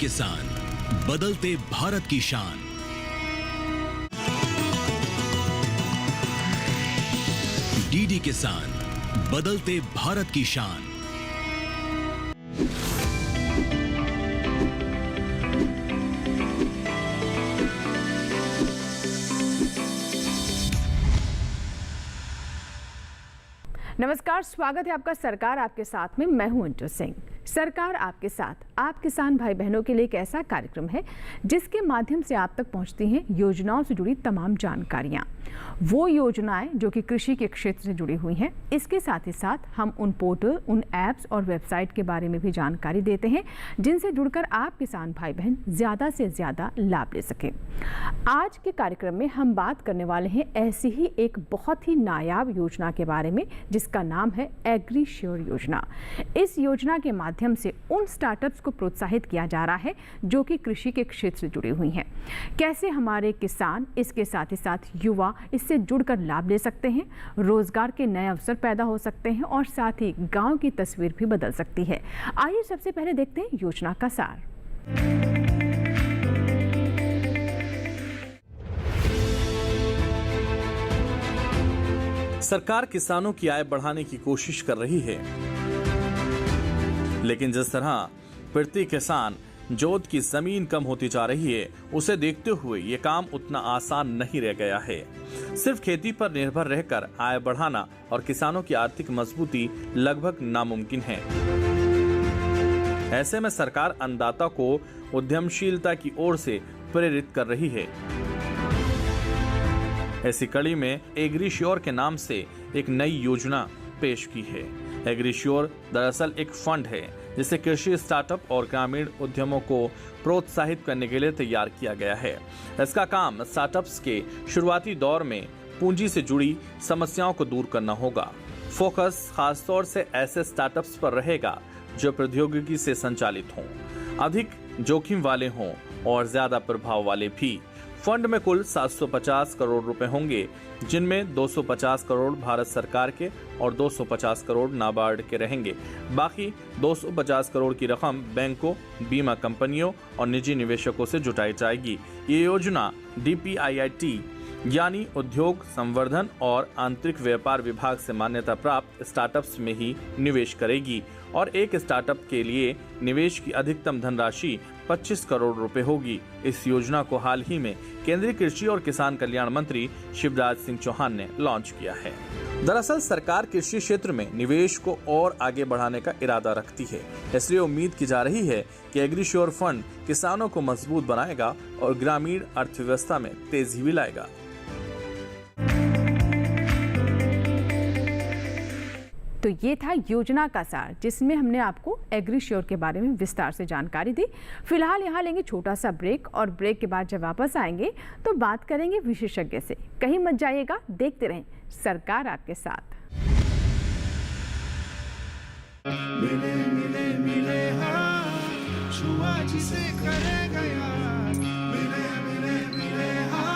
किसान, बदलते भारत की शान। डीडी किसान, बदलते भारत की शान। नमस्कार, स्वागत है आपका सरकार आपके साथ में। मैं हूं अंजू सिंह। सरकार आपके साथ आप किसान भाई बहनों के लिए एक ऐसा कार्यक्रम है जिसके माध्यम से आप तक पहुंचती हैं योजनाओं से जुड़ी तमाम जानकारियां, वो योजनाएं जो कि कृषि के क्षेत्र से जुड़ी हुई हैं। इसके साथ ही साथ हम उन पोर्टल, उन ऐप्स और वेबसाइट के बारे में भी जानकारी देते हैं जिनसे जुड़कर आप किसान भाई बहन ज़्यादा से ज़्यादा लाभ ले सकें। आज के कार्यक्रम में हम बात करने वाले हैं ऐसी ही एक बहुत ही नायाब योजना के बारे में जिसका नाम है एग्रीश्योर योजना। इस योजना के माध्यम से उन स्टार्टअप्स को प्रोत्साहित किया जा रहा है जो कि कृषि के क्षेत्र से जुड़ी हुई हैं। कैसे हमारे किसान, इसके साथ ही साथ युवा इससे जुड़कर लाभ ले सकते हैं, रोजगार के नए अवसर पैदा हो सकते हैं और साथ ही गांव की तस्वीर भी बदल सकती है। आइए सबसे पहले देखते हैं योजना का सार। सरकार किसानों की आय बढ़ाने की कोशिश कर रही है, लेकिन जिस तरह प्रति किसान जोत की जमीन कम होती जा रही है, उसे देखते हुए ये काम उतना आसान नहीं रह गया है। सिर्फ खेती पर निर्भर रहकर आय बढ़ाना और किसानों की आर्थिक मजबूती लगभग नामुमकिन है। ऐसे में सरकार अन्नदाता को उद्यमशीलता की ओर से प्रेरित कर रही है। ऐसी कड़ी में एग्रीश्योर के नाम से एक नई योजना पेश की है। एग्रीश्योर दरअसल एक फंड है जिसे कृषि स्टार्टअप और ग्रामीण उद्यमों को प्रोत्साहित करने के लिए तैयार किया गया है। इसका काम स्टार्टअप्स के शुरुआती दौर में पूंजी से जुड़ी समस्याओं को दूर करना होगा। फोकस खासतौर से ऐसे स्टार्टअप्स पर रहेगा जो प्रौद्योगिकी से संचालित हों, अधिक जोखिम वाले हों और ज्यादा प्रभाव वाले भी। फंड में कुल 750 करोड़ रुपए होंगे, जिनमें 250 करोड़ भारत सरकार के और 250 करोड़ नाबार्ड के रहेंगे। बाकी 250 करोड़ की रकम बैंकों, बीमा कंपनियों और निजी निवेशकों से जुटाई जाएगी। ये योजना DPIIT यानी उद्योग संवर्धन और आंतरिक व्यापार विभाग से मान्यता प्राप्त स्टार्टअप्स में ही निवेश करेगी और एक स्टार्टअप के लिए निवेश की अधिकतम धनराशि 25 करोड़ रुपए होगी। इस योजना को हाल ही में केंद्रीय कृषि और किसान कल्याण मंत्री शिवराज सिंह चौहान ने लॉन्च किया है। दरअसल सरकार कृषि क्षेत्र में निवेश को और आगे बढ़ाने का इरादा रखती है, इसलिए उम्मीद की जा रही है कि एग्रीश्योर फंड किसानों को मजबूत बनाएगा और ग्रामीण अर्थव्यवस्था में तेजी भी लाएगा। तो ये था योजना का सार जिसमें हमने आपको एग्रीश्योर के बारे में विस्तार से जानकारी दी। फिलहाल यहाँ लेंगे छोटा सा ब्रेक और ब्रेक के बाद जब वापस आएंगे तो बात करेंगे विशेषज्ञ से। कहीं मत जाइएगा, देखते रहें सरकार आपके साथ। मिले मिले मिले हाँ, छुआ जिसे करेगा यार। मिले मिले मिले हाँ।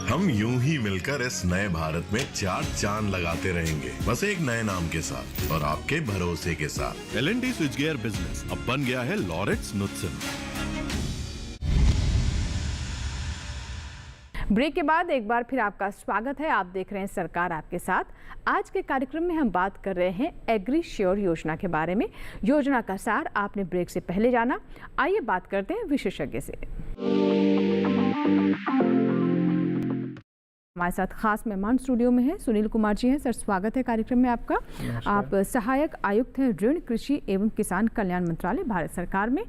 हम यूं ही मिलकर इस नए भारत में 4 चांद लगाते रहेंगे, बस एक नए नाम के साथ और आपके भरोसे के साथ। L&T स्विचगियर बिजनेस अब बन गया है लॉरेट्स नुत्सन। ब्रेक के बाद एक बार फिर आपका स्वागत है। आप देख रहे हैं सरकार आपके साथ। आज के कार्यक्रम में हम बात कर रहे हैं एग्रीश्योर योजना के बारे में। योजना का सार आपने ब्रेक से पहले जाना। आइए बात करते हैं विशेषज्ञ से। हमारे साथ खास मेहमान स्टूडियो में हैं, सुनील कुमार जी हैं। सर, स्वागत है कार्यक्रम में आपका। आप सहायक आयुक्त हैं ऋण, कृषि एवं किसान कल्याण मंत्रालय, भारत सरकार में।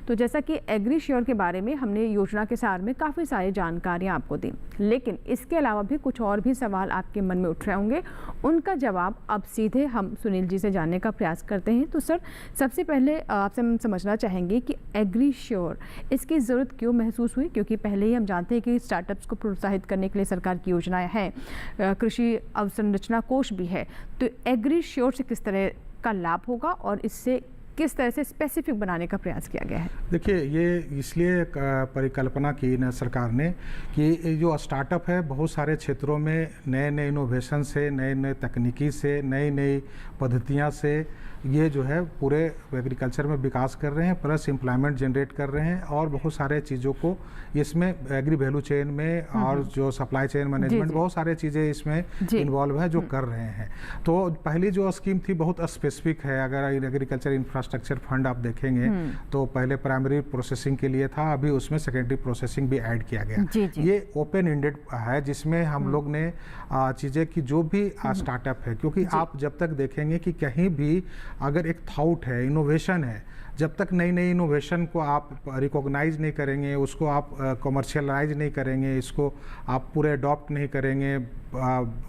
तो जैसा कि एग्रीश्योर के बारे में हमने योजना के सार में काफ़ी सारी जानकारियां आपको दी, लेकिन इसके अलावा भी कुछ और भी सवाल आपके मन में उठ रहे होंगे। उनका जवाब अब सीधे हम सुनील जी से जानने का प्रयास करते हैं। तो सर, सबसे पहले आपसे हम समझना चाहेंगे कि एग्रीश्योर, इसकी ज़रूरत क्यों महसूस हुई? क्योंकि पहले ही हम जानते हैं कि स्टार्टअप्स को प्रोत्साहित करने के लिए सरकार की योजनाएं हैं, कृषि अवसंरचना कोष भी है। तो एग्रीश्योर से किस तरह का लाभ होगा और इससे किस तरह से स्पेसिफिक बनाने का प्रयास किया गया है? देखिए, ये इसलिए परिकल्पना की न सरकार ने कि जो स्टार्टअप है बहुत सारे क्षेत्रों में नए नए इनोवेशन से, नए नए तकनीकी से, नई नई पद्धतियाँ से ये जो है पूरे एग्रीकल्चर में विकास कर रहे हैं, प्लस एम्प्लॉयमेंट जनरेट कर रहे हैं और बहुत सारे चीज़ों को इसमें एग्री वैल्यू चेन में और जो सप्लाई चेन मैनेजमेंट बहुत सारे चीज़ें इसमें इन्वॉल्व है जो कर रहे हैं। तो पहली जो स्कीम थी बहुत स्पेसिफिक है। अगर एग्रीकल्चर इंफ्रास्ट्रक्चर फंड आप देखेंगे तो पहले प्राइमरी प्रोसेसिंग के लिए था, अभी उसमें सेकेंडरी प्रोसेसिंग भी ऐड किया गया। ये ओपन एंडेड है जिसमें हम लोग ने चीज़ें की जो भी स्टार्टअप है, क्योंकि आप जब तक देखेंगे कि कहीं भी अगर एक थॉट है, इनोवेशन है, जब तक नई नई इनोवेशन को आप रिकॉग्नाइज नहीं करेंगे, उसको आप कमर्शियलाइज नहीं करेंगे, इसको आप पूरे अडॉप्ट नहीं करेंगे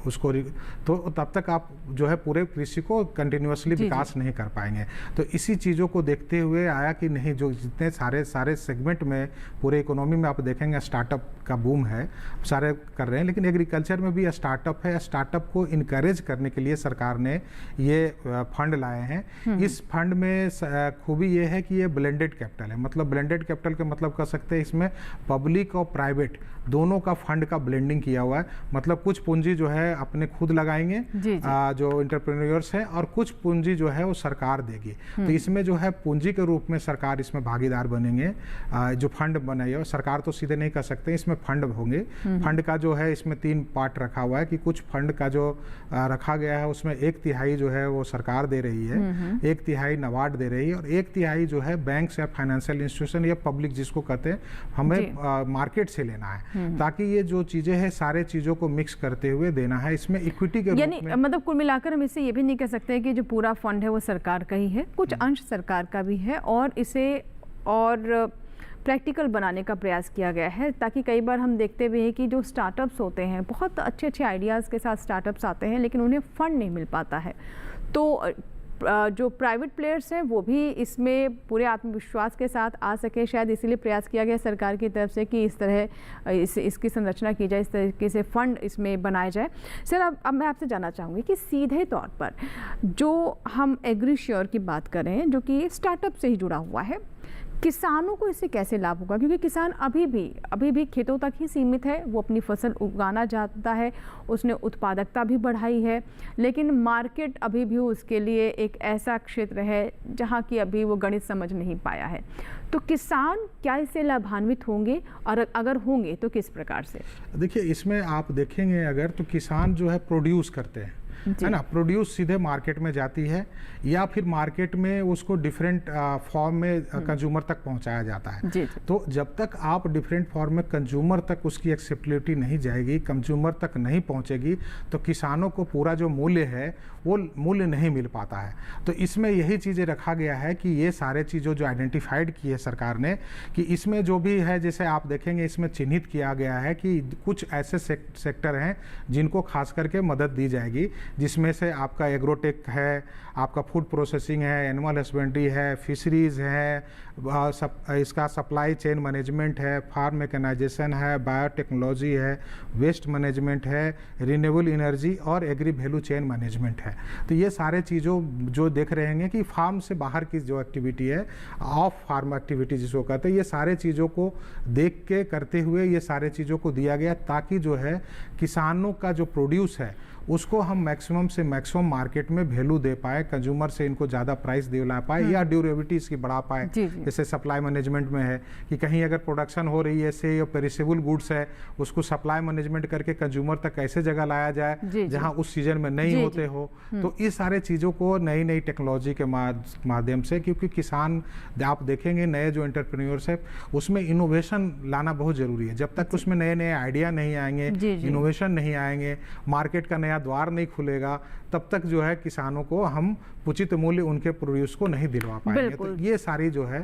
उसको, तो तब तक आप जो है पूरे कृषि को कंटिन्यूअसली विकास नहीं कर पाएंगे। तो इसी चीज़ों को देखते हुए आया कि नहीं, जो जितने सारे सेगमेंट में पूरे इकोनॉमी में आप देखेंगे स्टार्टअप का बूम है, सारे कर रहे हैं, लेकिन एग्रीकल्चर में भी स्टार्टअप है। स्टार्टअप को इनकरेज करने के लिए सरकार ने ये फंड लाए हैं। इस फंड में खूबी ये है कि ये ब्लेंडेड कैपिटल है, मतलब ब्लेंडेड कैपिटल का मतलब कर सकते हैं इसमें पब्लिक और प्राइवेट दोनों का फंड का ब्लेंडिंग किया हुआ है। मतलब कुछ पूंजी जो है अपने खुद लगाएंगे जो एंटरप्रेन्योर्स हैं, और कुछ पूंजी जो है वो सरकार देगी। तो इसमें जो है पूंजी के रूप में सरकार इसमें भागीदार बनेंगे। जो फंड बनाइए, सरकार तो सीधे नहीं कर सकते, इसमें फंड होंगे। फंड का जो है इसमें 3 पार्ट रखा हुआ है कि कुछ फंड का जो रखा गया है उसमें 1/3 जो है वो सरकार दे रही है, 1/3 नाबार्ड दे रही है, और 1/3 जो है बैंक्स या फाइनेंशियल इंस्टीट्यूशन या पब्लिक जिसको कहते हैं हमें मार्केट से लेना है, ताकि ये जो चीजें हैं सारे चीजों को मिक्स करते हुए देना है। इसमें इक्विटी के रूप में, मतलब कुल मिलाकर हम इसे ये भी नहीं कह सकते कि जो पूरा फंड है वो सरकार का ही है, कुछ अंश सरकार का भी है, और इसे और प्रैक्टिकल बनाने का प्रयास किया गया है, ताकि कई बार हम देखते हुए हैं कि जो स्टार्टअप्स होते हैं बहुत अच्छे अच्छे आइडियाज़ के साथ स्टार्टअप्स आते हैं, लेकिन उन्हें फंड नहीं मिल पाता है। तो जो प्राइवेट प्लेयर्स हैं वो भी इसमें पूरे आत्मविश्वास के साथ आ सके, शायद इसीलिए प्रयास किया गया सरकार की तरफ से कि इस तरह इसकी संरचना की जाए, इस तरीके से फंड इसमें बनाया जाए। सर अब मैं आपसे जानना चाहूँगी कि सीधे तौर पर जो हम एग्रीश्योर की बात कर रहे हैं, जो कि स्टार्टअप से ही जुड़ा हुआ है, किसानों को इससे कैसे लाभ होगा? क्योंकि किसान अभी भी खेतों तक ही सीमित है, वो अपनी फसल उगाना चाहता है, उसने उत्पादकता भी बढ़ाई है, लेकिन मार्केट अभी भी उसके लिए एक ऐसा क्षेत्र है जहां की अभी वो गणित समझ नहीं पाया है। तो किसान क्या इससे लाभान्वित होंगे, और अगर होंगे तो किस प्रकार से? देखिए, इसमें आप देखेंगे अगर तो किसान जो है प्रोड्यूस करते हैं, है ना, प्रोड्यूस सीधे मार्केट में जाती है, या फिर मार्केट में उसको डिफरेंट फॉर्म में कंज्यूमर तक पहुंचाया जाता है। तो जब तक आप डिफरेंट फॉर्म में कंज्यूमर तक उसकी एक्सेप्टेबिलिटी नहीं जाएगी, कंज्यूमर तक नहीं पहुंचेगी, तो किसानों को पूरा जो मूल्य है वो मूल्य नहीं मिल पाता है। तो इसमें यही चीज़ें रखा गया है कि ये सारे चीज़ों जो आइडेंटिफाइड की है सरकार ने, कि इसमें जो भी है, जैसे आप देखेंगे इसमें चिन्हित किया गया है कि कुछ ऐसे सेक्टर हैं जिनको खास करके मदद दी जाएगी, जिसमें से आपका एग्रोटेक है, आपका फूड प्रोसेसिंग है, एनिमल हस्बेंड्री है, फिशरीज है, इसका सप्लाई चेन मैनेजमेंट है, फार्म मैकेनाइजेशन है, बायोटेक्नोलॉजी है, वेस्ट मैनेजमेंट है, रिन्यूएबल एनर्जी और एग्री वैल्यू चेन मैनेजमेंट है। तो ये सारे चीज़ों जो देख रहे हैं कि फार्म से बाहर की जो एक्टिविटी है, ऑफ फार्म एक्टिविटी जिसको कहते हैं, ये सारे चीज़ों को देख के करते हुए ये सारे चीज़ों को दिया गया, ताकि जो है किसानों का जो प्रोड्यूस है उसको हम मैक्सिमम से मैक्सिमम मार्केट में वैल्यू दे पाए, कंज्यूमर से इनको ज़्यादा प्राइस दिला पाए, या ड्यूरेबिलिटी इसकी बढ़ा पाए। जैसे सप्लाई मैनेजमेंट में है कि कहीं अगर प्रोडक्शन हो रही है से पेरिसेबल गुड्स है, उसको सप्लाई मैनेजमेंट करके कंज्यूमर तक कैसे जगह लाया जाए जहां उस सीजन में नहीं होते हो। तो इस सारे चीज़ों को नई नई टेक्नोलॉजी के माध्यम से, क्योंकि किसान आप देखेंगे नए जो एंटरप्रेन्योर्स है उसमें इनोवेशन लाना बहुत ज़रूरी है। जब तक उसमें नए नए आइडिया नहीं आएंगे, इनोवेशन नहीं आएंगे, मार्केट का नया द्वार नहीं खुलेगा, तब तक जो है किसानों को हम उचित मूल्य उनके प्रोड्यूस को नहीं दिलवा पाएंगे। तो ये सारी जो है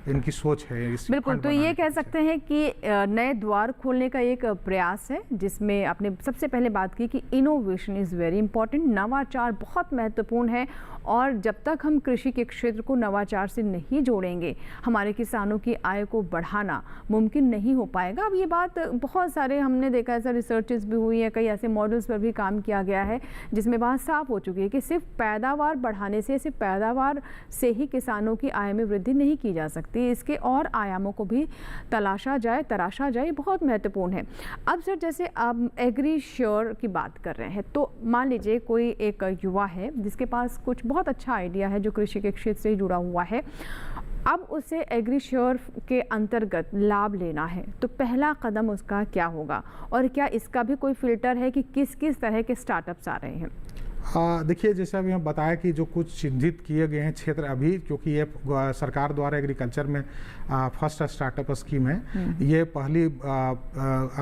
इनकी सोच है। बिल्कुल, तो ये कह सकते हैं कि नए द्वार खोलने का एक प्रयास है, जिसमें आपने सबसे पहले बात की कि इनोवेशन इज़ वेरी इंपॉर्टेंट, नवाचार बहुत महत्वपूर्ण है, और जब तक हम कृषि के क्षेत्र को नवाचार से नहीं जोड़ेंगे, हमारे किसानों की आय को बढ़ाना मुमकिन नहीं हो पाएगा। अब ये बात बहुत सारे हमने देखा है, ऐसा रिसर्चेस भी हुई है, कई ऐसे मॉडल्स पर भी काम किया गया है जिसमें बात साफ हो चुकी है कि सिर्फ पैदावार बढ़ाने जाने से सिर्फ पैदावार से ही किसानों की आय में वृद्धि नहीं की जा सकती, इसके और आयामों को भी तराशा जाए, बहुत महत्वपूर्ण है। अब सर, जैसे आप एग्रीश्योर की बात कर रहे हैं, तो मान लीजिए कोई एक युवा है जिसके पास कुछ बहुत अच्छा आइडिया है जो कृषि के क्षेत्र से जुड़ा हुआ है, अब उसे एग्रीश्योर के अंतर्गत लाभ लेना है, तो पहला कदम उसका क्या होगा, और क्या इसका भी कोई फिल्टर है कि किस किस तरह के स्टार्टअप्स आ रहे हैं? देखिए, जैसे अभी हम बताया कि जो कुछ चिन्हित किए गए हैं क्षेत्र अभी, क्योंकि ये सरकार द्वारा एग्रीकल्चर में फर्स्ट स्टार्टअप स्कीम है, ये पहली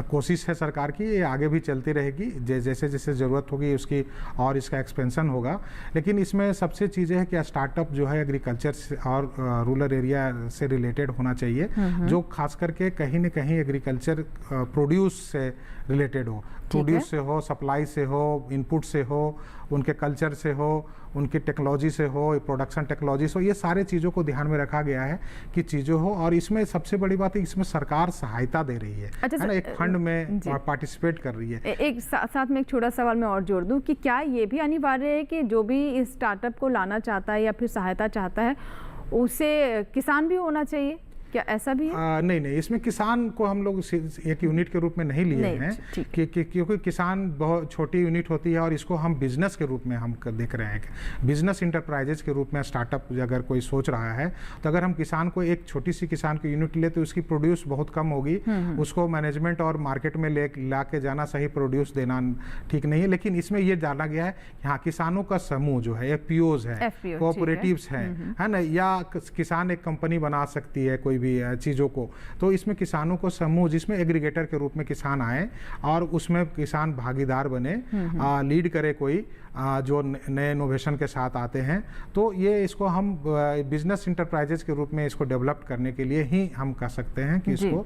कोशिश है सरकार की, ये आगे भी चलती रहेगी जैसे जैसे ज़रूरत होगी उसकी, और इसका एक्सपेंशन होगा। लेकिन इसमें सबसे चीज़ें है कि स्टार्टअप जो है एग्रीकल्चर से और रूरल एरिया से रिलेटेड होना चाहिए, जो खास करके कहीं न कहीं एग्रीकल्चर प्रोड्यूस से रिलेटेड हो, प्रोड्यूस से हो, सप्लाई से हो, इनपुट से हो, उनके कल्चर से हो, उनकी टेक्नोलॉजी से हो, प्रोडक्शन टेक्नोलॉजी से हो, ये सारे चीज़ों को ध्यान में रखा गया है कि चीज़ें हो। और इसमें सबसे बड़ी बात है, इसमें सरकार सहायता दे रही है, है ना, एक फंड में पार्टिसिपेट कर रही है। एक साथ में एक छोटा सवाल मैं और जोड़ दूं कि क्या ये भी अनिवार्य है कि जो भी इस स्टार्टअप को लाना चाहता है या फिर सहायता चाहता है उसे किसान भी होना चाहिए, क्या ऐसा भी है? नहीं, इसमें किसान को हम लोग एक यूनिट के रूप में नहीं लिए हैं, क्योंकि किसान बहुत छोटी यूनिट होती है और इसको हम बिजनेस के रूप में हम देख रहे हैं, बिजनेस इंटरप्राइजेज के रूप में स्टार्टअप अगर कोई सोच रहा है, तो अगर हम किसान को एक छोटी सी किसान की यूनिट ले तो उसकी प्रोड्यूस बहुत कम होगी, उसको मैनेजमेंट और मार्केट में ला के जाना, सही प्रोड्यूस देना ठीक नहीं है। लेकिन इसमें ये जाना गया है, हाँ, किसानों का समूह जो है, FPOs है, कोऑपरेटिव्स है ना, या किसान एक कंपनी बना सकती है कोई भी चीज़ों को, तो इसमें किसानों को समूह, जिसमें एग्रीगेटर के रूप में किसान आए और उसमें किसान भागीदार बने, लीड करे कोई जो नए इनोवेशन के साथ आते हैं, तो ये इसको हम बिजनेस इंटरप्राइजेज के रूप में इसको डेवलप करने के लिए ही हम कह सकते हैं कि इसको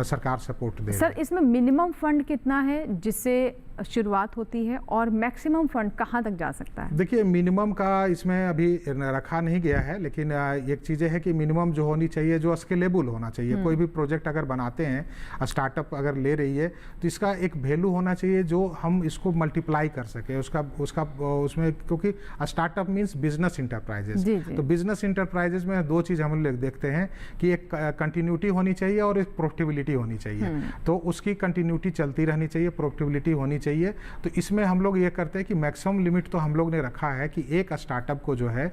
सरकार सपोर्ट दे। सर, इसमें मिनिमम फंड कितना है जिससे शुरुआत होती है और मैक्सिमम फंड कहाँ तक जा सकता है? देखिए, मिनिमम का इसमें अभी रखा नहीं गया है, लेकिन एक चीज़ है कि मिनिमम जो होनी चाहिए, जो स्केलेबल होना चाहिए। कोई भी प्रोजेक्ट अगर बनाते हैं, स्टार्टअप अगर ले रही है, तो इसका एक वैल्यू होना चाहिए जो हम इसको मल्टीप्लाई कर सके उसमें, क्योंकि स्टार्टअप मीन्स बिजनेस इंटरप्राइजेज। तो बिजनेस इंटरप्राइजेज में दो चीज़ हम लोग देखते हैं कि एक कंटिन्यूटी होनी चाहिए और एक प्रॉफिटेबिलिटी होनी चाहिए। तो उसकी कंटिन्यूटी चलती रहनी चाहिए, प्रॉफिटेबिलिटी होनी चाहिए। तो इसमें हम लोग ये करते हैं कि मैक्सिमम लिमिट तो हम लोग ने रखा है कि एक स्टार्टअप को जो है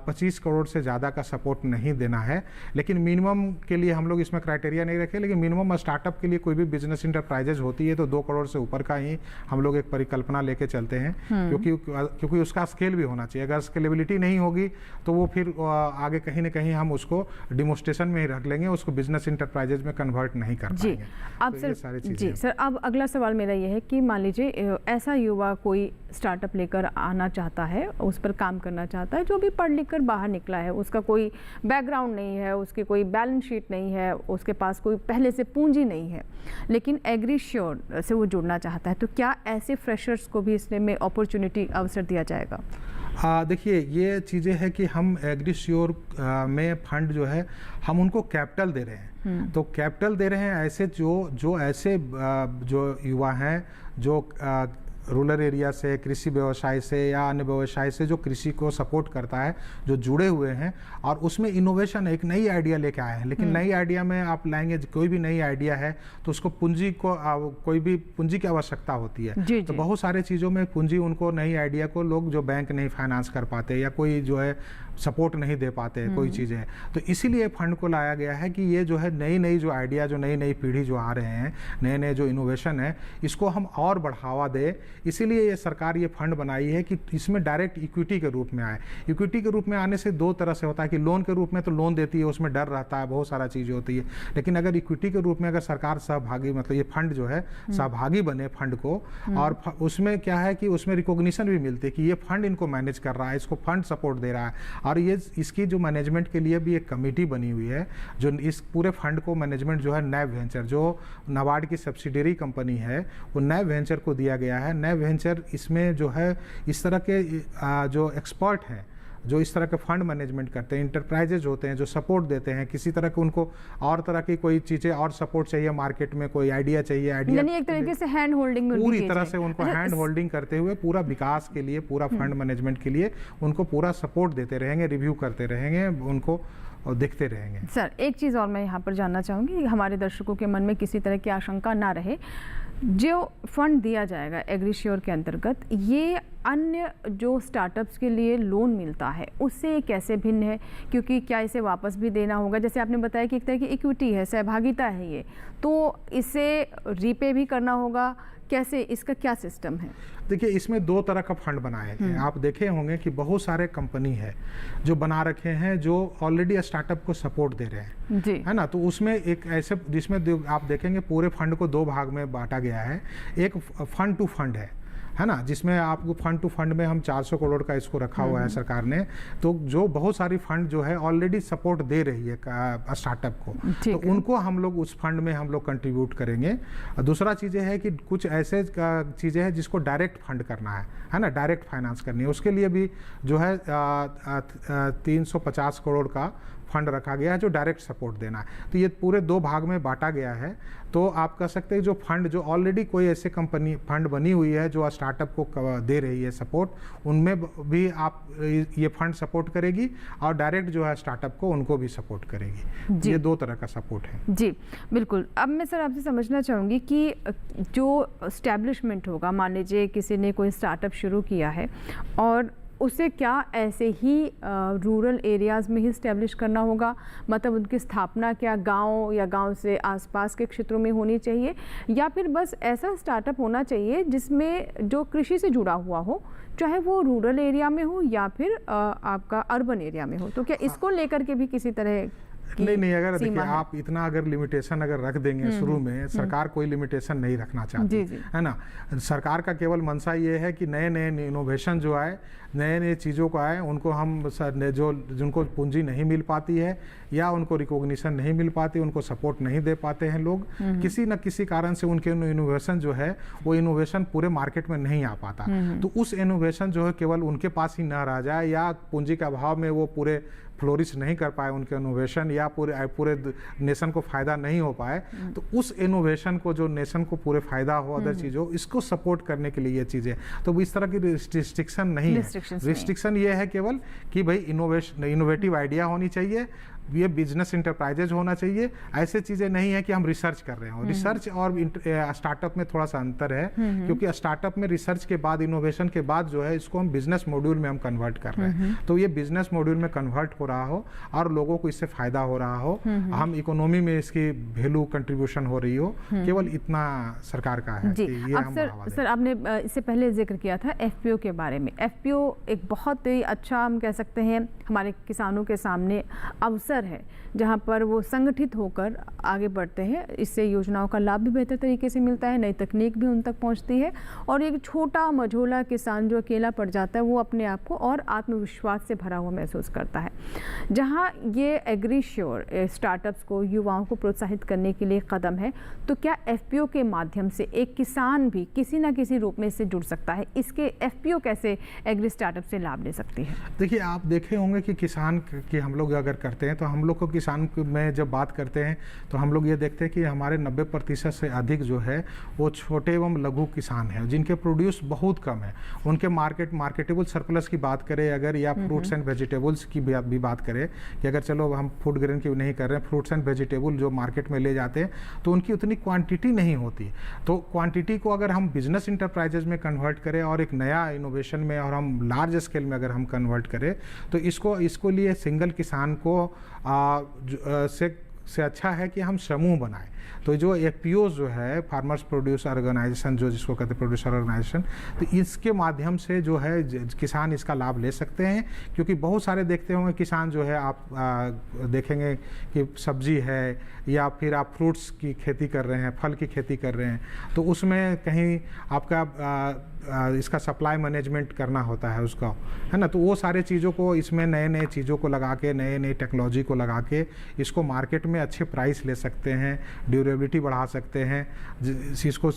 25 करोड़ से ज़्यादा का सपोर्ट नहीं देना है। लेकिन मिनिमम के लिए हम लोग इसमें क्राइटेरिया नहीं रखे, लेकिन मिनिमम स्टार्टअप के लिए कोई भी बिजनेस इंटरप्राइजेज होती है तो 2 करोड़ से ऊपर का ही हम लोग एक परिकल्पना लेके चलते हैं, क्योंकि उसका स्केल भी होना चाहिए। अगर स्केलेबिलिटी नहीं होगी तो वो फिर आगे कहीं ना कहीं हम उसको डिमोस्ट्रेशन में ही रख लेंगे, उसको बिजनेस इंटरप्राइजेज में कन्वर्ट नहीं कर पाएंगे। अब तो सर, अब अगला सवाल मेरा ये है कि मान लीजिए ऐसा युवा कोई स्टार्टअप लेकर आना चाहता है, उस पर काम करना चाहता है, जो भी पढ़ लिख कर बाहर निकला है, उसका कोई बैकग्राउंड नहीं है, उसकी कोई बैलेंस शीट नहीं है, उसके पास कोई पहले से पूंजी नहीं है, लेकिन एग्रीश्योर से वो जुड़ना चाहता है, तो क्या ऐसे फ्रेशर्स को भी इसमें अपॉर्चुनिटी अवसर दिया जाएगा? देखिए, ये चीज़ें हैं कि हम एग्रीश्योर में फंड जो है हम उनको कैपिटल दे रहे हैं। तो कैपिटल दे रहे हैं ऐसे जो युवा हैं जो रूरल एरिया से, कृषि व्यवसाय से या अन्य व्यवसाय से जो कृषि को सपोर्ट करता है, जो जुड़े हुए हैं और उसमें इनोवेशन, एक नई आइडिया लेके आए हैं। लेकिन नई आइडिया में आप लाएंगे, कोई भी नई आइडिया है तो उसको कोई भी पूंजी की आवश्यकता होती है। तो बहुत सारे चीज़ों में पूंजी, उनको नई आइडिया को लोग जो बैंक नहीं फाइनेंस कर पाते या कोई जो है सपोर्ट नहीं दे पाते कोई चीज़ें, तो इसीलिए फंड को लाया गया है कि ये जो है नई जो आइडिया, जो नई पीढ़ी जो आ रहे हैं, नए जो इनोवेशन है, इसको हम और बढ़ावा दें। इसीलिए ये सरकार ये फंड बनाई है कि इसमें डायरेक्ट इक्विटी के रूप में आए। इक्विटी के रूप में आने से दो तरह से होता है कि लोन के रूप में तो लोन देती है, उसमें डर रहता है, बहुत सारा चीज़ होती है। लेकिन अगर इक्विटी के रूप में अगर सरकार सहभागी, मतलब ये फंड जो है सहभागी बने फंड को, और उसमें क्या है कि उसमें रिकॉग्निशन भी मिलती है कि ये फंड इनको मैनेज कर रहा है, इसको फंड सपोर्ट दे रहा है। और ये इसकी जो मैनेजमेंट के लिए भी एक कमेटी बनी हुई है, जो इस पूरे फंड को मैनेजमेंट जो है नैब वेंचर, जो नाबार्ड की सब्सिडरी कंपनी है, वो नैब वेंचर को दिया गया है। नैब वेंचर इसमें जो है इस तरह के जो एक्सपर्ट हैं, जो इस तरह के फंड मैनेजमेंट करते हैं, इंटरप्राइजेज होते हैं जो सपोर्ट देते हैं, किसी तरह के उनको और तरह की कोई चीज़ें और सपोर्ट चाहिए, मार्केट में कोई आइडिया चाहिए, आइडिया यानी एक तरीके से हैंड होल्डिंग पूरी तरह से उनको हैंड होल्डिंग करते हुए पूरा विकास के लिए, पूरा फंड मैनेजमेंट के लिए उनको पूरा सपोर्ट देते रहेंगे, रिव्यू करते रहेंगे, उनको और देखते रहेंगे। सर एक चीज़ और मैं यहाँ पर जानना चाहूँगी, हमारे दर्शकों के मन में किसी तरह की आशंका ना रहे, जो फंड दिया जाएगा एग्रीश्योर के अंतर्गत, ये अन्य जो स्टार्टअप्स के लिए लोन मिलता है उससे कैसे भिन्न है? क्योंकि क्या इसे वापस भी देना होगा? जैसे आपने बताया कि एक तरह की इक्विटी है, सहभागिता है ये, तो इसे रीपे भी करना होगा, कैसे, इसका क्या सिस्टम है? देखिए, इसमें दो तरह का फंड बनाए हैं। आप देखे होंगे कि बहुत सारे कंपनी है जो बना रखे हैं जो ऑलरेडी स्टार्टअप को सपोर्ट दे रहे हैं जी, है ना। तो उसमें एक ऐसे जिसमें आप देखेंगे पूरे फंड को दो भाग में बांटा गया है। एक फंड टू फंड है ना, जिसमें आपको फंड टू फंड में हम 400 करोड़ का इसको रखा हुआ है सरकार ने। तो जो बहुत सारी फंड जो है ऑलरेडी सपोर्ट दे रही है स्टार्टअप को, तो उनको हम लोग उस फंड में हम लोग कंट्रीब्यूट करेंगे। दूसरा चीज़ें है कि कुछ ऐसे चीज़ें हैं जिसको डायरेक्ट फंड करना है ना, डायरेक्ट फाइनेंस करनी है, उसके लिए भी जो है 350 करोड़ का फंड रखा गया है जो डायरेक्ट सपोर्ट देना है। तो ये पूरे दो भाग में बांटा गया है। तो आप कह सकते हैं जो फंड जो ऑलरेडी कोई ऐसे कंपनी फंड बनी हुई है जो स्टार्टअप को दे रही है सपोर्ट, उनमें भी आप ये फंड सपोर्ट करेगी और डायरेक्ट जो है स्टार्टअप को उनको भी सपोर्ट करेगी। ये दो तरह का सपोर्ट है जी, बिल्कुल। अब मैं सर आपसे समझना चाहूँगी कि जो एस्टैब्लिशमेंट होगा, मान लीजिए किसी ने कोई स्टार्टअप शुरू किया है और उसे क्या ऐसे ही रूरल एरियाज़ में ही इस्टेब्लिश करना होगा? मतलब उनकी स्थापना क्या गांव या गांव से आसपास के क्षेत्रों में होनी चाहिए, या फिर बस ऐसा स्टार्टअप होना चाहिए जिसमें जो कृषि से जुड़ा हुआ हो, चाहे वो रूरल एरिया में हो या फिर आपका अर्बन एरिया में हो? तो क्या इसको लेकर के भी किसी तरह नहीं, अगर देखिए आप इतना अगर लिमिटेशन अगर रख देंगे शुरू में, सरकार कोई लिमिटेशन नहीं रखना चाहती है ना। सरकार का केवल मंशा ये है कि नए नए इनोवेशन जो आए, नए नए चीज़ों को आए, उनको हम जो जिनको पूंजी नहीं मिल पाती है या उनको रिकॉग्निशन नहीं मिल पाती, उनको सपोर्ट नहीं दे पाते हैं लोग, किसी न किसी कारण से उनके इनोवेशन जो है वो इनोवेशन पूरे मार्केट में नहीं आ पाता। तो उस इनोवेशन जो है केवल उनके पास ही ना रह जाए या पूंजी के अभाव में वो पूरे फ्लोरिश नहीं कर पाए उनके इनोवेशन, या पूरे नेशन को फ़ायदा नहीं हो पाए, तो उस इनोवेशन को जो नेशन को पूरे फ़ायदा हो, अदर चीज़ों, इसको सपोर्ट करने के लिए ये चीज़ें, तो इस तरह की रिस्ट्रिक्शन नहीं है। रिस्ट्रिक्शन ये है केवल कि भाई इनोवेटिव आइडिया होनी चाहिए, ये बिजनेस इंटरप्राइजेज होना चाहिए। ऐसे चीज़ें नहीं है कि हम रिसर्च कर रहे हो। रिसर्च और स्टार्टअप में थोड़ा सा अंतर है, क्योंकि स्टार्टअप में रिसर्च के बाद, इनोवेशन के बाद जो है इसको हम बिजनेस मॉड्यूल में हम कन्वर्ट कर रहे हैं। तो ये बिजनेस मॉड्यूल में कन्वर्ट हो रहा हो और लोगों को इससे फ़ायदा हो रहा हो, हम इकोनॉमी में इसकी वैल्यू कंट्रीब्यूशन हो रही हो, केवल इतना सरकार का है। ये अब सर आपने इससे पहले जिक्र किया था एफपीओ के बारे में। एफपीओ एक बहुत ही अच्छा, हम कह सकते हैं, हमारे किसानों के सामने अवसर है जहां पर वो संगठित होकर आगे बढ़ते हैं। इससे योजनाओं का लाभ भी बेहतर तरीके से मिलता है, नई तकनीक भी उन तक पहुंचती है, और एक छोटा मझोला किसान जो अकेला पड़ जाता है वो अपने आप को और आत्मविश्वास से भरा हुआ महसूस करता है। जहां ये एग्रीश्योर स्टार्टअप्स को, युवाओं को प्रोत्साहित करने के लिए कदम है, तो क्या एफपीओ के माध्यम से एक किसान भी किसी न किसी रूप में इससे जुड़ सकता है? इसके एफपीओ कैसे एग्री स्टार्टअप से लाभ ले सकती है? देखिए, आप देखे होंगे कि किसान की हम लोग अगर करते हैं तो हम लोग को किसान में जब बात करते हैं तो हम लोग ये देखते हैं कि हमारे 90% से अधिक जो है वो छोटे एवं लघु किसान हैं, जिनके प्रोड्यूस बहुत कम है। उनके मार्केटेबल सरप्लस की बात करें अगर, या फ्रूट्स एंड वेजिटेबल्स की भी बात करें कि अगर चलो हम फूड ग्रेन की नहीं कर रहे हैं, फ्रूट्स एंड वेजिटेबल जो मार्केट में ले जाते हैं तो उनकी उतनी क्वांटिटी नहीं होती। तो क्वांटिटी को अगर हम बिजनेस इंटरप्राइजेज में कन्वर्ट करें और एक नया इनोवेशन में, और हम लार्ज स्केल में अगर हम कन्वर्ट करें, तो इसको लिए सिंगल किसान को से अच्छा है कि हम समूह बनाएं। तो जो एफपीओ जो है, फार्मर्स प्रोड्यूसर ऑर्गेनाइजेशन, जो जिसको कहते हैं प्रोड्यूसर ऑर्गेनाइजेशन, तो इसके माध्यम से जो है किसान इसका लाभ ले सकते हैं। क्योंकि बहुत सारे देखते होंगे किसान जो है, आप देखेंगे कि सब्जी है या फिर आप फ्रूट्स की खेती कर रहे हैं, फल की खेती कर रहे हैं, तो उसमें कहीं आपका इसका सप्लाई मैनेजमेंट करना होता है उसका, है ना। तो वो सारे चीज़ों को इसमें नए नए चीज़ों को लगा के, नए नए टेक्नोलॉजी को लगा के इसको मार्केट में अच्छे प्राइस ले सकते हैं, ड्यूरेबिलिटी बढ़ा सकते हैं, इसको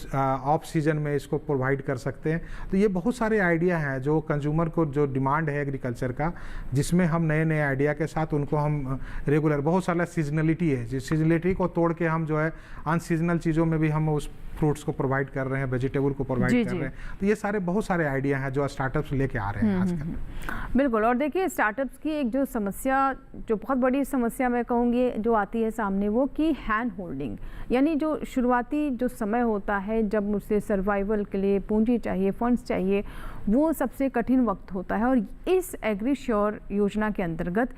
ऑफ सीजन में इसको प्रोवाइड कर सकते हैं। तो ये बहुत सारे आइडिया हैं जो कंज्यूमर को जो डिमांड है एग्रीकल्चर का, जिसमें हम नए नए आइडिया के साथ उनको हम रेगुलर, बहुत सारा सीजनलिटी है, जिस सीजनलिटी को तोड़ के हम जो है अनसीजनल चीज़ों में भी हम उस फ्रूट्स को प्रोवाइड कर रहे हैं, वेजिटेबल को प्रोवाइड कर रहे हैं। तो ये सारे बहुत सारे आइडिया हैं जो स्टार्टअप्स लेके आ रहे हैं आजकल। बिल्कुल। और देखिए स्टार्टअप्स की एक जो समस्या, जो बहुत बड़ी समस्या मैं कहूँगी जो आती है सामने, वो कि हैंड होल्डिंग, यानी जो शुरुआती जो समय होता है जब मुझसे सर्वाइवल के लिए पूंजी चाहिए, फंड्स चाहिए, वो सबसे कठिन वक्त होता है। और इस एग्रीश्योर योजना के अंतर्गत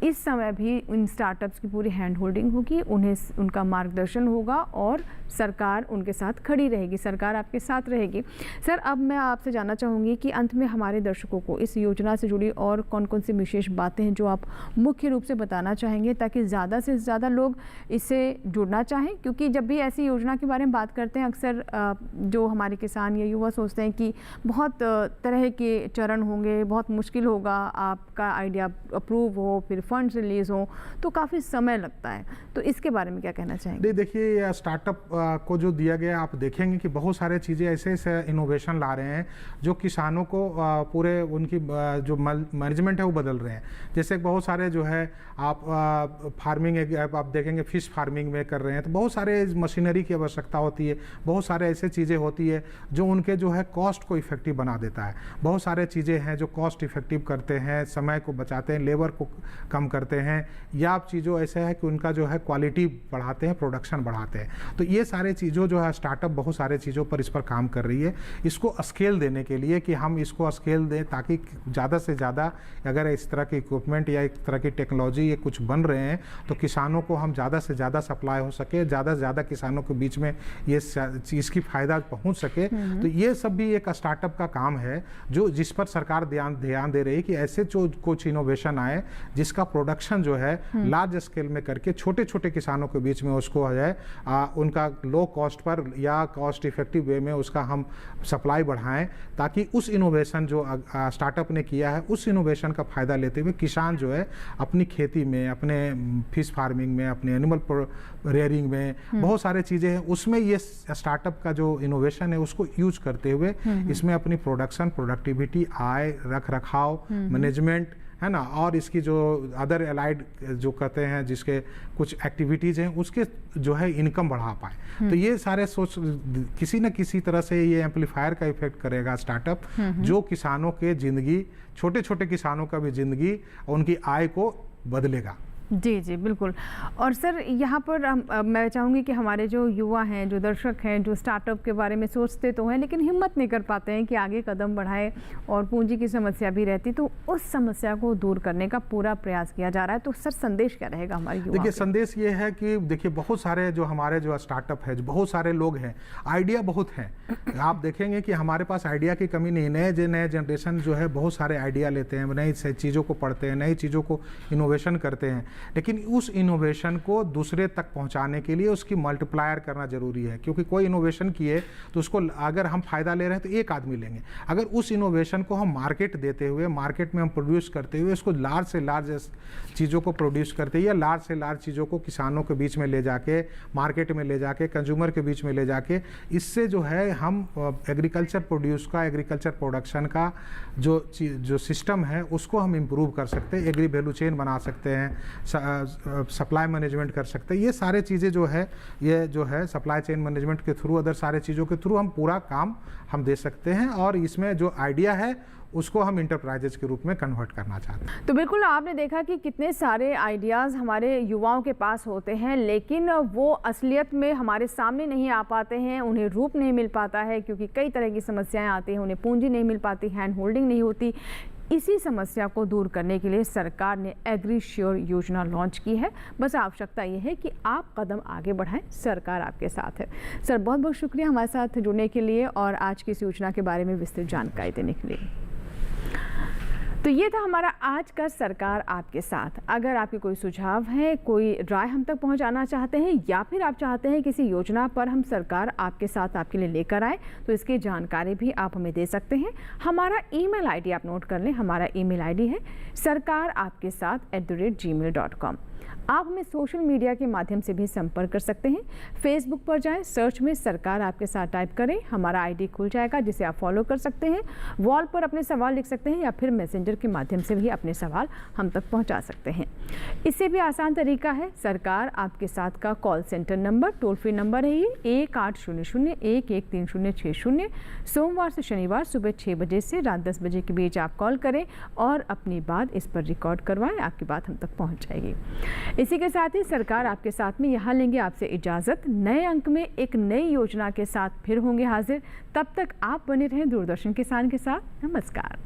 इस समय भी इन स्टार्टअप्स की पूरी हैंड होल्डिंग होगी, उन्हें उनका मार्गदर्शन होगा और सरकार उनके साथ खड़ी रहेगी, सरकार आपके साथ रहेगी। सर, अब मैं आपसे जानना चाहूँगी कि अंत में हमारे दर्शकों को इस योजना से जुड़ी और कौन कौन सी विशेष बातें हैं जो आप मुख्य रूप से बताना चाहेंगे, ताकि ज़्यादा से ज़्यादा लोग इससे जुड़ना चाहें? क्योंकि जब भी ऐसी योजना के बारे में बात करते हैं, अक्सर जो हमारे किसान या युवा सोचते हैं कि बहुत तरह के चरण होंगे, बहुत मुश्किल होगा, आपका आइडिया अप्रूव हो, फिर फंड्स रिलीज हो, तो काफ़ी समय लगता है। तो इसके बारे में क्या कहना चाहेंगे? देखिए, स्टार्टअप को जो दिया गया, आप देखेंगे कि बहुत सारे चीज़ें ऐसे इनोवेशन ला रहे हैं जो किसानों को पूरे उनकी जो मैनेजमेंट है वो बदल रहे हैं। जैसे बहुत सारे जो है आप फार्मिंग, आप देखेंगे फिश फार्मिंग में कर रहे हैं, तो बहुत सारे मशीनरी की आवश्यकता होती है, बहुत सारे ऐसे चीज़ें होती है जो उनके जो है कॉस्ट को इफेक्टिव बना देता है। बहुत सारे चीज़ें हैं जो कॉस्ट इफेक्टिव करते हैं, समय को बचाते हैं, लेबर को कम करते हैं, या चीज़ों ऐसे है कि उनका जो है क्वालिटी बढ़ाते हैं, प्रोडक्शन बढ़ाते हैं। तो ये सारे चीज़ों जो है स्टार्टअप बहुत सारे चीज़ों पर इस पर काम कर रही है, इसको स्केल देने के लिए कि हम इसको स्केल दें, ताकि ज़्यादा से ज़्यादा अगर इस तरह के इक्विपमेंट या इस तरह की टेक्नोलॉजी ये कुछ बन रहे हैं तो किसानों को हम ध्यादा से ज़्यादा सप्लाई हो सके, ज़्यादा से ज़्यादा किसानों के बीच में ये चीज़ की फ़ायदा पहुँच सके। तो ये सब भी एक स्टार्टअप का काम है जो जिस पर सरकार ध्यान दे रही है कि ऐसे जो कुछ इनोवेशन आए जिसका प्रोडक्शन जो है लार्ज स्केल में करके छोटे छोटे किसानों के बीच में उसको है उनका लो कॉस्ट पर या कॉस्ट इफेक्टिव वे में उसका हम सप्लाई बढ़ाएं, ताकि उस इनोवेशन जो स्टार्टअप ने किया है उस इनोवेशन का फ़ायदा लेते हुए किसान जो है अपनी खेती में, अपने फिश फार्मिंग में, अपने एनिमल रेयरिंग में, बहुत सारे चीज़ें हैं उसमें ये स्टार्टअप का जो इनोवेशन है उसको यूज करते हुए इसमें अपनी प्रोडक्शन, प्रोडक्टिविटी, आय, रख रखाव, मैनेजमेंट है ना, और इसकी जो अदर एलाइड जो कहते हैं जिसके कुछ एक्टिविटीज़ हैं उसके जो है इनकम बढ़ा पाए। तो ये सारे सोच किसी न किसी तरह से ये एम्पलीफायर का इफेक्ट करेगा स्टार्टअप, जो किसानों के ज़िंदगी, छोटे छोटे किसानों का भी ज़िंदगी, उनकी आय को बदलेगा। जी जी बिल्कुल। और सर, यहाँ पर मैं चाहूँगी कि हमारे जो युवा हैं, जो दर्शक हैं, जो स्टार्टअप के बारे में सोचते तो हैं लेकिन हिम्मत नहीं कर पाते हैं कि आगे कदम बढ़ाएं, और पूंजी की समस्या भी रहती, तो उस समस्या को दूर करने का पूरा प्रयास किया जा रहा है। तो सर, संदेश क्या रहेगा हमारे युवा? देखिए, संदेश ये है कि देखिए बहुत सारे जो हमारे जो स्टार्टअप है, बहुत सारे लोग हैं, आइडिया बहुत हैं। आप देखेंगे कि हमारे पास आइडिया की कमी नहीं। नए जनरेशन जो है बहुत सारे आइडिया लेते हैं, नई चीज़ों को पढ़ते हैं, नई चीज़ों को इनोवेशन करते हैं, लेकिन उस इनोवेशन को दूसरे तक पहुंचाने के लिए उसकी मल्टीप्लायर करना जरूरी है। क्योंकि कोई इनोवेशन किए तो उसको अगर हम फ़ायदा ले रहे हैं तो एक आदमी लेंगे, अगर उस इनोवेशन को हम मार्केट देते हुए, मार्केट में हम प्रोड्यूस करते हुए उसको लार्ज से लार्ज चीज़ों को प्रोड्यूस करते हुए, लार्ज से लार्ज चीज़ों को किसानों के बीच में ले जाके, मार्केट में ले जाके, कंज्यूमर के बीच में ले जाके, इससे जो है हम एग्रीकल्चर प्रोड्यूस का, एग्रीकल्चर प्रोडक्शन का जो सिस्टम है उसको हम इम्प्रूव कर सकते हैं, एग्री वैल्यू चेन बना सकते हैं, सप्लाई मैनेजमेंट कर सकते हैं। ये सारे चीज़ें जो है, ये जो है सप्लाई चेन मैनेजमेंट के थ्रू, अदर सारे चीज़ों के थ्रू हम पूरा काम हम दे सकते हैं, और इसमें जो आइडिया है उसको हम इंटरप्राइजेज के रूप में कन्वर्ट करना चाहते हैं। तो बिल्कुल आपने देखा कि कितने सारे आइडियाज़ हमारे युवाओं के पास होते हैं, लेकिन वो असलियत में हमारे सामने नहीं आ पाते हैं, उन्हें रूप नहीं मिल पाता है, क्योंकि कई तरह की समस्याएं आती हैं, उन्हें पूंजी नहीं मिल पाती, हैंड होल्डिंग नहीं होती। इसी समस्या को दूर करने के लिए सरकार ने एग्रीश्योर योजना लॉन्च की है। बस आवश्यकता ये है कि आप कदम आगे बढ़ाएं, सरकार आपके साथ है। सर, बहुत बहुत शुक्रिया हमारे साथ जुड़ने के लिए और आज की इस योजना के बारे में विस्तृत जानकारी देने के लिए। तो ये था हमारा आज का सरकार आपके साथ। अगर आपके कोई सुझाव है, कोई राय हम तक पहुंचाना चाहते हैं, या फिर आप चाहते हैं किसी योजना पर हम सरकार आपके साथ आपके लिए लेकर आए, तो इसकी जानकारी भी आप हमें दे सकते हैं। हमारा ईमेल आईडी आप नोट कर लें। हमारा ईमेल आईडी है sarkaraapkesath@gmail.com। आप हमें सोशल मीडिया के माध्यम से भी संपर्क कर सकते हैं। फेसबुक पर जाएं, सर्च में सरकार आपके साथ टाइप करें, हमारा आईडी खुल जाएगा जिसे आप फॉलो कर सकते हैं। वॉल पर अपने सवाल लिख सकते हैं या फिर मैसेंजर के माध्यम से भी अपने सवाल हम तक पहुंचा सकते हैं। इससे भी आसान तरीका है सरकार आपके साथ का call centre number, toll free number है ये 1800-113060। सोमवार से शनिवार सुबह 6 बजे से रात 10 बजे के बीच आप कॉल करें और अपनी बात इस पर रिकॉर्ड करवाएं, आपकी बात हम तक पहुंच जाएगी। इसी के साथ ही सरकार आपके साथ में यहाँ लेंगे आपसे इजाज़त। नए अंक में एक नई योजना के साथ फिर होंगे हाजिर। तब तक आप बने रहें दूरदर्शन किसान के साथ। नमस्कार।